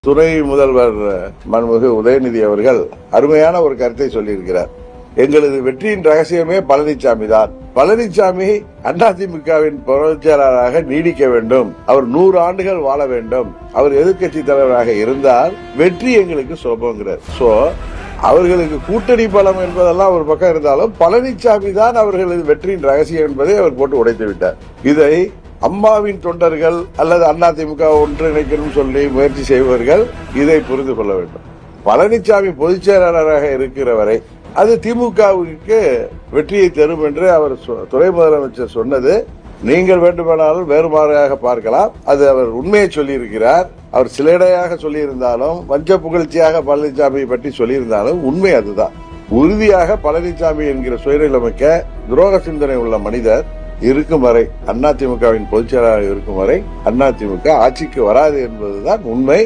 துணை முதல்வர் மன்மிகு உதயநிதி அவர்கள் அருமையான ஒரு கருத்தை சொல்லியிருக்கிறார். எங்களது வெற்றியின் ரகசியமே பழனிசாமி தான். பழனிசாமி அதிமுகவின் பொதுச் செயலாளராக நீடிக்க வேண்டும், அவர் 100 ஆண்டுகள் வாழ வேண்டும், அவர் எதிர்க்கட்சி தலைவராக இருந்தால் வெற்றி எங்களுக்கு சுலபங்கிறார். சோ அவர்களுக்கு கூட்டணி பலம் என்பதெல்லாம் ஒரு பக்கம் இருந்தாலும் பழனிசாமி தான் அவர்களது வெற்றியின் ரகசியம் என்பதை அவர் போட்டு உடைத்து விட்டார். இதை அம்மாவின் தொண்டர்கள் அல்லது அதிமுக ஒன்றிணைக்கணும் சொல்லி முயற்சி செய்பவர்கள் இதை புரிந்து கொள்ள வேண்டும். பழனிசாமி பொதுச் செயலாளராக இருக்கிற வரை அது திமுகவுக்கு வெற்றியை தரும் என்று அவர் துணை முதலமைச்சர் சொன்னது நீங்கள் வேண்டுமானாலும் வேறுமாறாக பார்க்கலாம். அது அவர் உண்மையை சொல்லியிருக்கிறார். அவர் சிலைடையாக சொல்லியிருந்தாலும் வஞ்ச புகழ்ச்சியாக பழனிசாமியை பற்றி சொல்லியிருந்தாலும் உண்மை அதுதான். உறுதியாக பழனிசாமி என்கிற சுயநலமிக்க துரோக சிந்தனை உள்ள மனிதர் இருக்கும் வரை, அதிமுகவின் பொதுச் செயலாளர் இருக்கும் வரை அதிமுக ஆட்சிக்கு வராது என்பதுதான் உண்மை.